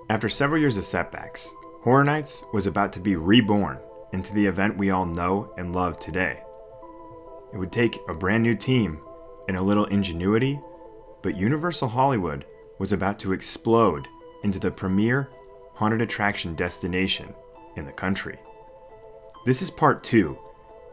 After several years of setbacks, Horror Nights was about to be reborn into the event we all know and love today. It would take a brand new team and a little ingenuity, but Universal Hollywood was about to explode into the premier haunted attraction destination in the country. This is part 2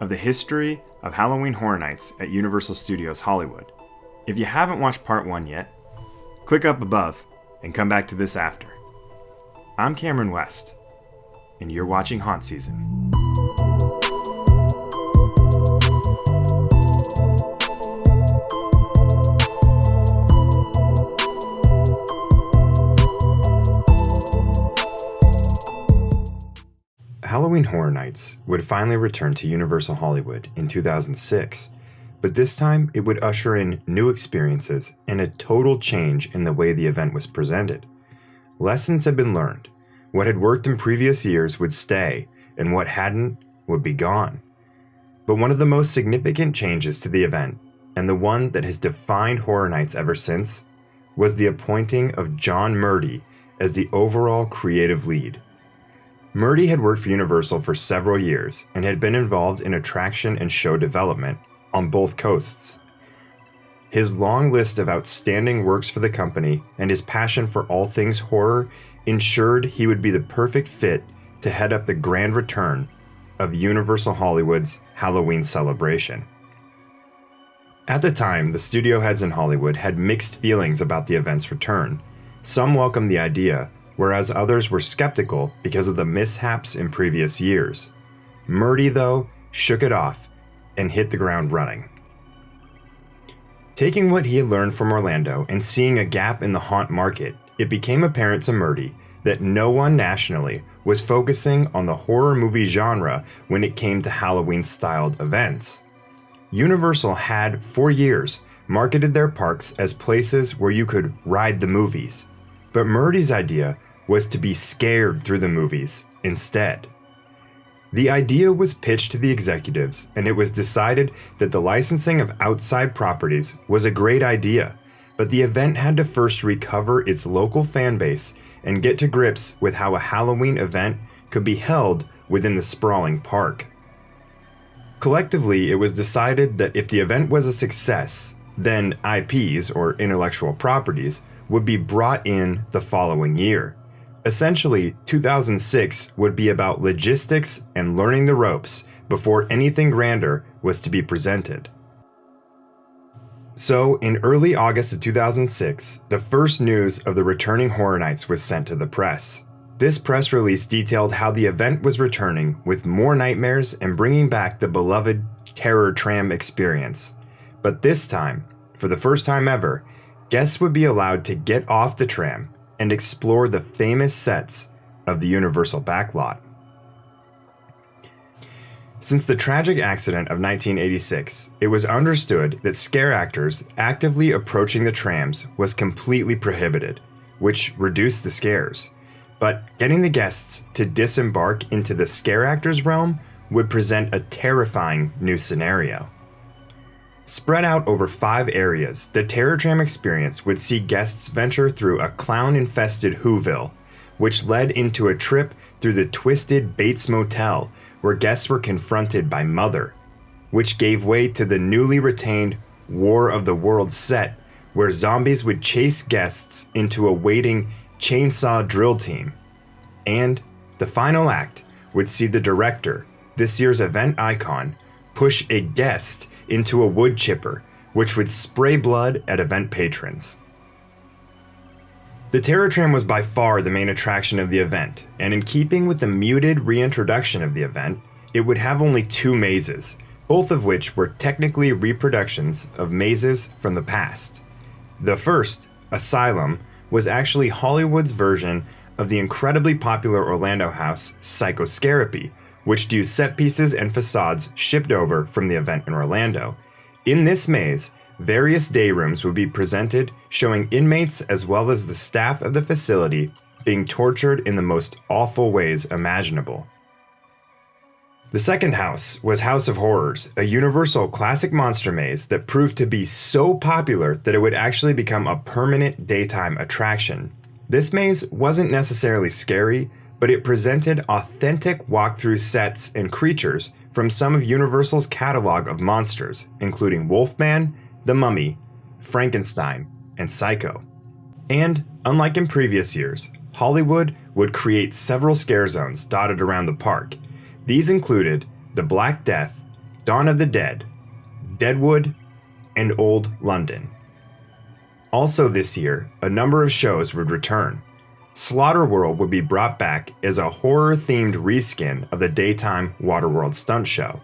of the history of Halloween Horror Nights at Universal Studios Hollywood. If you haven't watched part 1 yet, click up above and come back to this after. I'm Cameron West, and you're watching Haunt Season. Halloween Horror Nights would finally return to Universal Hollywood in 2006, but this time it would usher in new experiences and a total change in the way the event was presented. Lessons had been learned. What had worked in previous years would stay, and what hadn't would be gone. But one of the most significant changes to the event, and the one that has defined Horror Nights ever since, was the appointing of John Murdy as the overall creative lead. Murdy had worked for Universal for several years and had been involved in attraction and show development on both coasts. His long list of outstanding works for the company and his passion for all things horror ensured he would be the perfect fit to head up the grand return of Universal Hollywood's Halloween celebration. At the time, the studio heads in Hollywood had mixed feelings about the event's return. Some welcomed the idea, whereas others were skeptical because of the mishaps in previous years. Murdy, though, shook it off and hit the ground running. Taking what he had learned from Orlando and seeing a gap in the haunt market, it became apparent to Murdy that no one nationally was focusing on the horror movie genre when it came to Halloween-styled events. Universal had, for years, marketed their parks as places where you could ride the movies, but Murdy's idea was to be scared through the movies instead. The idea was pitched to the executives, and it was decided that the licensing of outside properties was a great idea, but the event had to first recover its local fan base and get to grips with how a Halloween event could be held within the sprawling park. Collectively, it was decided that if the event was a success, then IPs, or intellectual properties, would be brought in the following year. Essentially, 2006 would be about logistics and learning the ropes before anything grander was to be presented. So, in early August of 2006, the first news of the returning Horror Nights was sent to the press. This press release detailed how the event was returning with more nightmares and bringing back the beloved Terror Tram experience. But this time, for the first time ever, guests would be allowed to get off the tram and explore the famous sets of the Universal backlot. Since the tragic accident of 1986, it was understood that scare actors actively approaching the trams was completely prohibited, which reduced the scares. But getting the guests to disembark into the scare actors realm would present a terrifying new scenario. Spread out over 5 areas, the Terror Tram experience would see guests venture through a clown-infested Whoville, which led into a trip through the twisted Bates Motel, where guests were confronted by Mother, which gave way to the newly retained War of the Worlds set, where zombies would chase guests into a waiting chainsaw drill team. And the final act would see the director, this year's event icon, push a guest into a wood chipper, which would spray blood at event patrons. The Terror Tram was by far the main attraction of the event, and in keeping with the muted reintroduction of the event, it would have only 2 mazes, both of which were technically reproductions of mazes from the past. The first, Asylum, was actually Hollywood's version of the incredibly popular Orlando house Psychoscarapy, which used set pieces and facades shipped over from the event in Orlando. In this maze, various day rooms would be presented, showing inmates as well as the staff of the facility being tortured in the most awful ways imaginable. The second house was House of Horrors, a Universal classic monster maze that proved to be so popular that it would actually become a permanent daytime attraction. This maze wasn't necessarily scary, but it presented authentic walkthrough sets and creatures from some of Universal's catalog of monsters, including Wolfman, the Mummy, Frankenstein, and Psycho. And, unlike in previous years, Hollywood would create several scare zones dotted around the park. These included the Black Death, Dawn of the Dead, Deadwood, and Old London. Also this year, a number of shows would return. Slaughterworld would be brought back as a horror-themed reskin of the daytime Waterworld stunt show.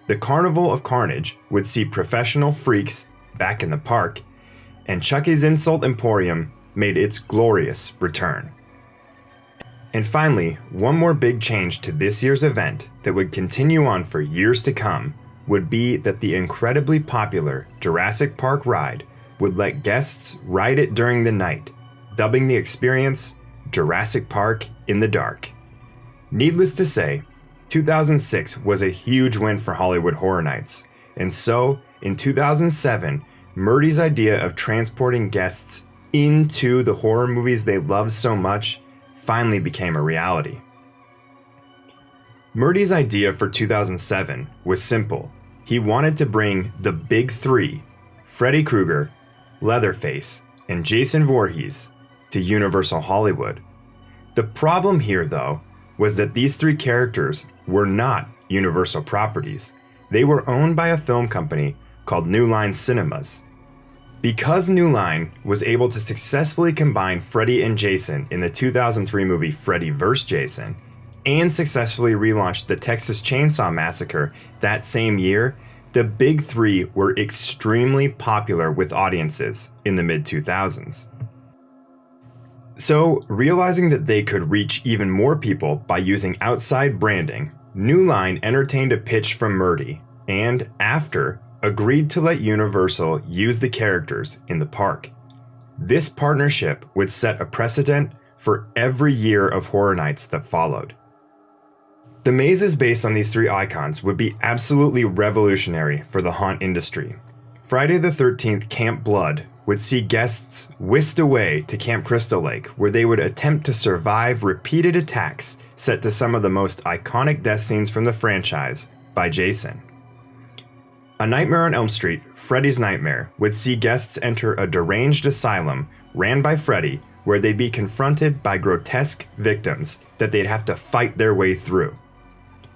The Carnival of Carnage would see professional freaks back in the park, and Chucky's Insult Emporium made its glorious return. And finally, one more big change to this year's event that would continue on for years to come would be that the incredibly popular Jurassic Park ride would let guests ride it during the night, dubbing the experience Jurassic Park in the Dark. Needless to say, 2006 was a huge win for Hollywood Horror Nights, and so, in 2007, Murdy's idea of transporting guests into the horror movies they love so much finally became a reality. Murdy's idea for 2007 was simple. He wanted to bring the big three, Freddy Krueger, Leatherface, and Jason Voorhees, to Universal Hollywood. The problem here, though, was that these three characters were not Universal properties. They were owned by a film company called New Line Cinemas. Because New Line was able to successfully combine Freddy and Jason in the 2003 movie Freddy vs. Jason, and successfully relaunched the Texas Chainsaw Massacre that same year, the big three were extremely popular with audiences in the mid-2000s. So, realizing that they could reach even more people by using outside branding, New Line entertained a pitch from Murdy, and, after, agreed to let Universal use the characters in the park. This partnership would set a precedent for every year of Horror Nights that followed. The mazes based on these three icons would be absolutely revolutionary for the haunt industry. Friday the 13th Camp Blood would see guests whisked away to Camp Crystal Lake, where they would attempt to survive repeated attacks set to some of the most iconic death scenes from the franchise by Jason. A Nightmare on Elm Street, Freddy's Nightmare, would see guests enter a deranged asylum ran by Freddy, where they'd be confronted by grotesque victims that they'd have to fight their way through.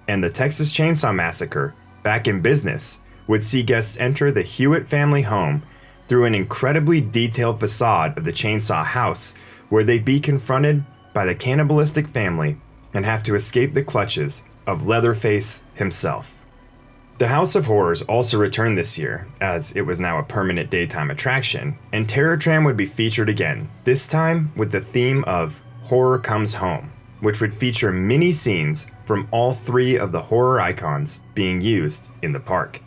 And the Texas Chainsaw Massacre, back in business, would see guests enter the Hewitt family home through an incredibly detailed facade of the Chainsaw House, where they'd be confronted by the cannibalistic family and have to escape the clutches of Leatherface himself. The House of Horrors also returned this year, as it was now a permanent daytime attraction, and Terror Tram would be featured again, this time with the theme of Horror Comes Home, which would feature mini scenes from all three of the horror icons being used in the park.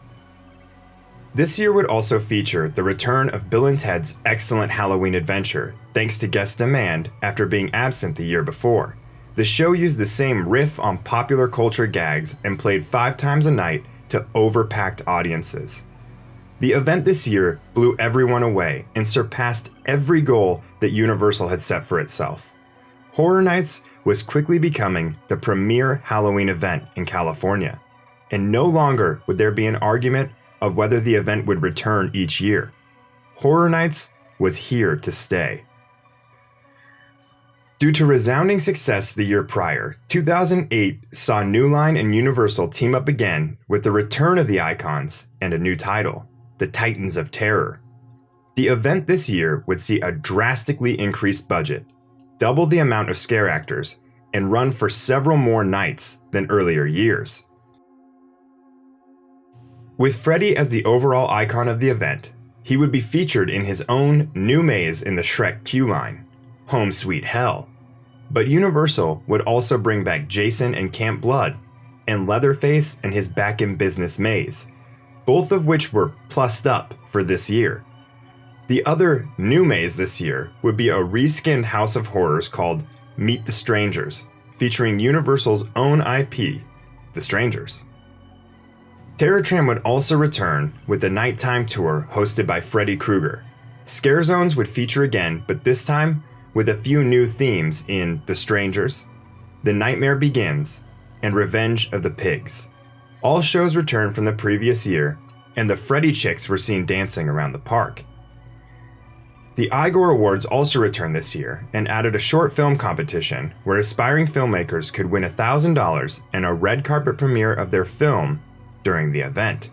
This year would also feature the return of Bill and Ted's Excellent Halloween Adventure, thanks to guest demand after being absent the year before. The show used the same riff on popular culture gags and played 5 times a night to overpacked audiences. The event this year blew everyone away and surpassed every goal that Universal had set for itself. Horror Nights was quickly becoming the premier Halloween event in California, and no longer would there be an argument of whether the event would return each year. Horror Nights was here to stay. Due to resounding success the year prior, 2008 saw New Line and Universal team up again with the return of the icons and a new title, the Titans of Terror. The event this year would see a drastically increased budget, double the amount of scare actors, and run for several more nights than earlier years. With Freddy as the overall icon of the event, he would be featured in his own new maze in the Shrek queue line, Home Sweet Hell. But Universal would also bring back Jason and Camp Blood, and Leatherface and his Back in Business maze, both of which were plussed up for this year. The other new maze this year would be a reskinned House of Horrors called Meet the Strangers, featuring Universal's own IP, The Strangers. Terror Tram would also return with the nighttime tour hosted by Freddy Krueger. Scare zones would feature again, but this time with a few new themes in The Strangers, The Nightmare Begins, and Revenge of the Pigs. All shows returned from the previous year, and the Freddy Chicks were seen dancing around the park. The Igor Awards also returned this year and added a short film competition where aspiring filmmakers could win $1,000 and a red carpet premiere of their film during the event.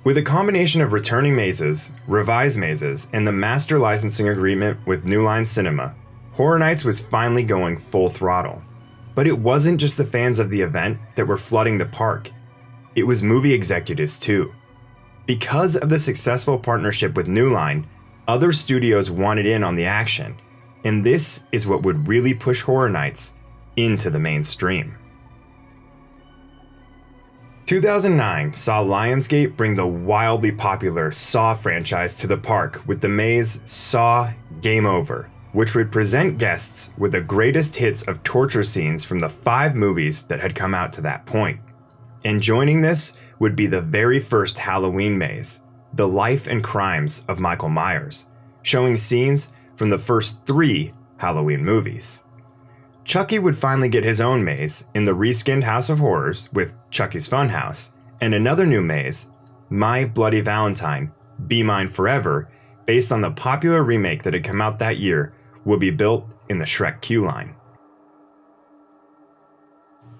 With a combination of returning mazes, revised mazes, and the master licensing agreement with New Line Cinema, Horror Nights was finally going full throttle. But it wasn't just the fans of the event that were flooding the park. It was movie executives too. Because of the successful partnership with New Line, other studios wanted in on the action, and this is what would really push Horror Nights into the mainstream. 2009 saw Lionsgate bring the wildly popular Saw franchise to the park with the maze Saw Game Over, which would present guests with the greatest hits of torture scenes from the 5 movies that had come out to that point. And joining this would be the very first Halloween maze, The Life and Crimes of Michael Myers, showing scenes from the first 3 Halloween movies. Chucky would finally get his own maze in the reskinned House of Horrors with Chucky's Funhouse, and another new maze, My Bloody Valentine, Be Mine Forever, based on the popular remake that had come out that year, will be built in the Shrek queue line.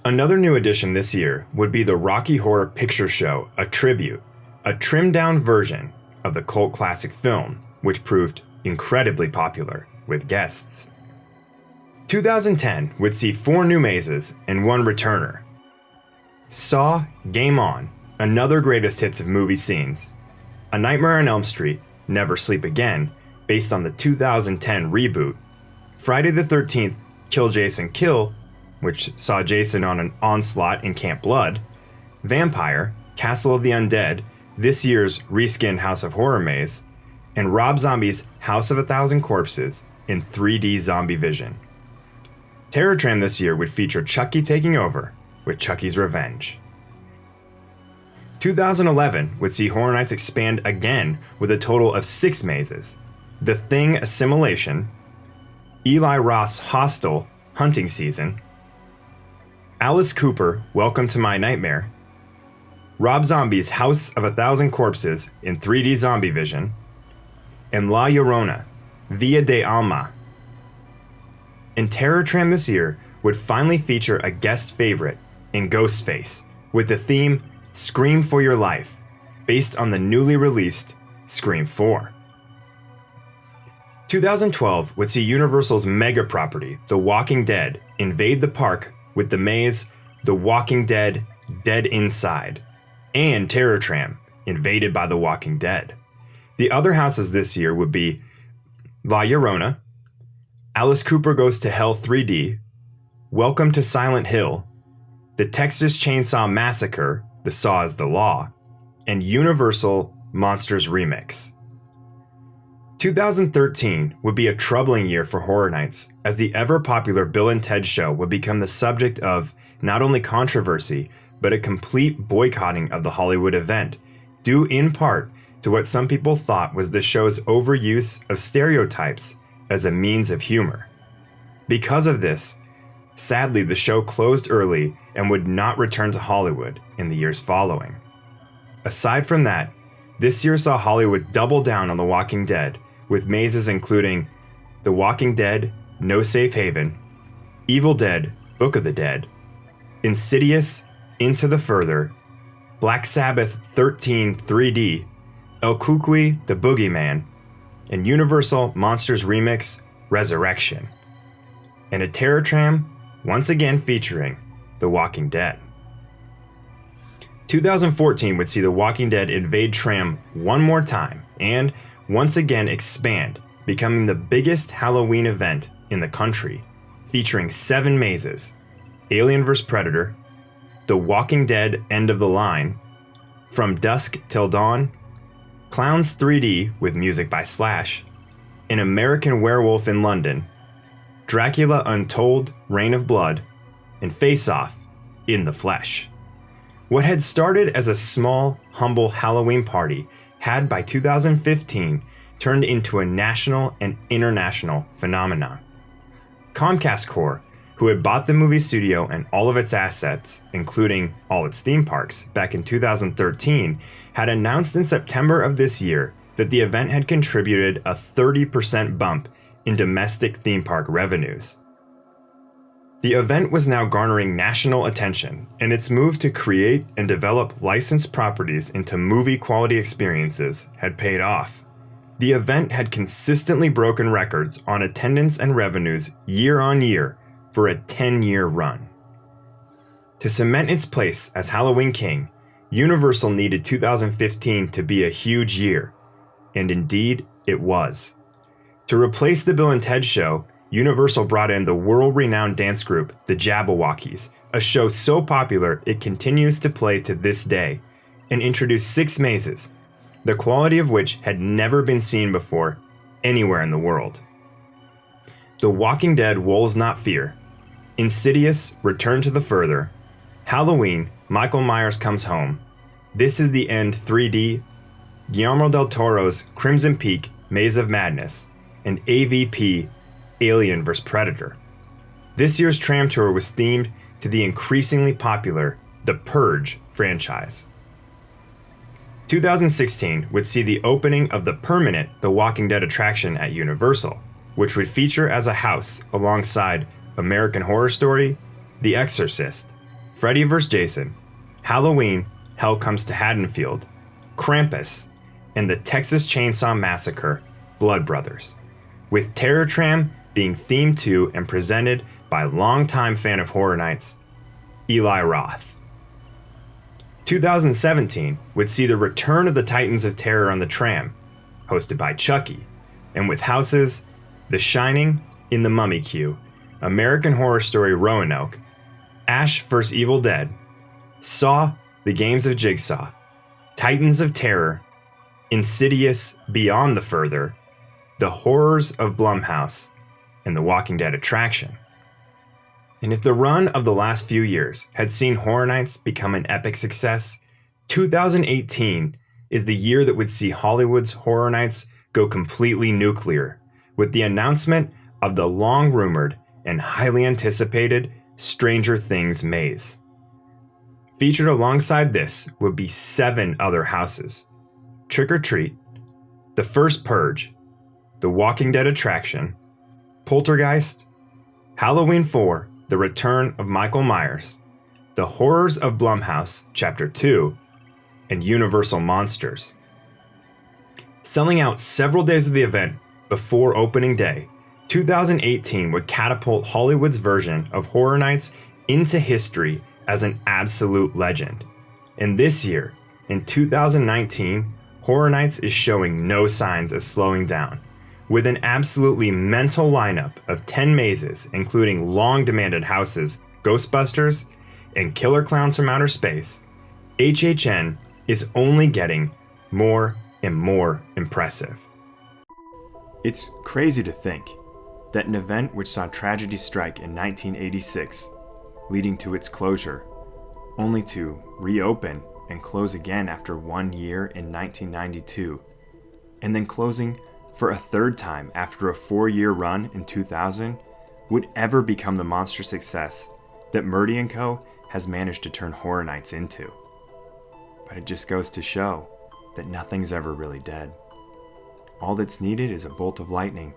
Another new addition this year would be the Rocky Horror Picture Show, A Tribute, a trimmed-down version of the cult classic film, which proved incredibly popular with guests. 2010 would see 4 new mazes and 1 returner. Saw Game On, another greatest hits of movie scenes. A Nightmare on Elm Street, Never Sleep Again, based on the 2010 reboot. Friday the 13th, Kill Jason Kill, which saw Jason on an onslaught in Camp Blood. Vampire, Castle of the Undead, this year's reskinned House of Horror maze, and Rob Zombie's House of a Thousand Corpses in 3D zombie vision. Terror Tram this year would feature Chucky taking over with Chucky's Revenge. 2011 would see Horror Nights expand again with a total of 6 mazes. The Thing Assimilation, Eli Roth's Hostel Hunting Season, Alice Cooper Welcome to My Nightmare, Rob Zombie's House of a Thousand Corpses in 3D zombie vision, and La Llorona, Via de Alma. And Terror Tram this year would finally feature a guest favorite in Ghostface with the theme Scream for Your Life, based on the newly released Scream 4. 2012 would see Universal's mega property, The Walking Dead, invade the park with the maze The Walking Dead Dead Inside, and Terror Tram, invaded by The Walking Dead. The other houses this year would be La Llorona, Alice Cooper Goes to Hell 3D, Welcome to Silent Hill, The Texas Chainsaw Massacre, The Saw is the Law, and Universal Monsters Remix. 2013 would be a troubling year for Horror Nights, as the ever-popular Bill and Ted Show would become the subject of not only controversy, but a complete boycotting of the Hollywood event, due in part to what some people thought was the show's overuse of stereotypes as a means of humor. Because of this, sadly the show closed early and would not return to Hollywood in the years following. Aside from that, this year saw Hollywood double down on The Walking Dead, with mazes including The Walking Dead No Safe Haven, Evil Dead Book of the Dead, Insidious Into the Further, Black Sabbath 13 3D, El Cucuy the Boogeyman, and Universal Monsters Remix Resurrection, and a Terror Tram once again featuring The Walking Dead. 2014 would see The Walking Dead invade Tram one more time and once again expand, becoming the biggest Halloween event in the country, featuring 7 mazes: Alien vs. Predator, The Walking Dead End of the Line, From Dusk Till Dawn, Clowns 3D with music by Slash, An American Werewolf in London, Dracula Untold Reign of Blood, and Face Off in the Flesh. What had started as a small, humble Halloween party had by 2015 turned into a national and international phenomenon. Comcast Corp., who had bought the movie studio and all of its assets, including all its theme parks, back in 2013, had announced in September of this year that the event had contributed a 30% bump in domestic theme park revenues. The event was now garnering national attention, and its move to create and develop licensed properties into movie-quality experiences had paid off. The event had consistently broken records on attendance and revenues year on year for a 10-year run. To cement its place as Halloween King, Universal needed 2015 to be a huge year, and indeed it was. To replace the Bill and Ted Show, Universal brought in the world-renowned dance group, the Jabberwockies, a show so popular it continues to play to this day, and introduced 6 mazes, the quality of which had never been seen before anywhere in the world. The Walking Dead Wolves Not Fear, Insidious Return to the Further, Halloween Michael Myers Comes Home, This Is the End 3D, Guillermo del Toro's Crimson Peak Maze of Madness, and AVP Alien vs. Predator. This year's tram tour was themed to the increasingly popular The Purge franchise. 2016 would see the opening of the permanent The Walking Dead attraction at Universal, which would feature as a house alongside American Horror Story, The Exorcist, Freddy vs. Jason, Halloween, Hell Comes to Haddonfield, Krampus, and the Texas Chainsaw Massacre Blood Brothers, with Terror Tram being themed to and presented by longtime fan of Horror Nights, Eli Roth. 2017 would see the return of the Titans of Terror on the tram, hosted by Chucky, and with houses The Shining in the Mummy Queue, American Horror Story Roanoke, Ash vs. Evil Dead, Saw The Games of Jigsaw, Titans of Terror, Insidious Beyond the Further, The Horrors of Blumhouse, and The Walking Dead attraction. And if the run of the last few years had seen Horror Nights become an epic success, 2018 is the year that would see Hollywood's Horror Nights go completely nuclear, with the announcement of the long-rumored and highly anticipated Stranger Things maze. Featured alongside this would be 7 other houses: Trick or Treat, The First Purge, The Walking Dead attraction, Poltergeist, Halloween 4, The Return of Michael Myers, The Horrors of Blumhouse Chapter 2, and Universal Monsters. Selling out several days of the event before opening day, 2018 would catapult Hollywood's version of Horror Nights into history as an absolute legend. And this year, in 2019, Horror Nights is showing no signs of slowing down, with an absolutely mental lineup of 10 mazes, including long-demanded houses, Ghostbusters, and Killer Clowns from Outer Space. HHN is only getting more and more impressive. It's crazy to think that an event which saw tragedy strike in 1986, leading to its closure, only to reopen and close again after 1 year in 1992, and then closing for a third time after a 4-year run in 2000, would ever become the monster success that Murdy & Co. has managed to turn Horror Nights into. But it just goes to show that nothing's ever really dead. All that's needed is a bolt of lightning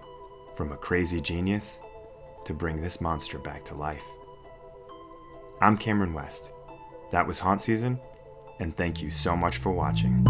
from a crazy genius to bring this monster back to life. I'm Cameron West. That was Haunt Season, and thank you so much for watching.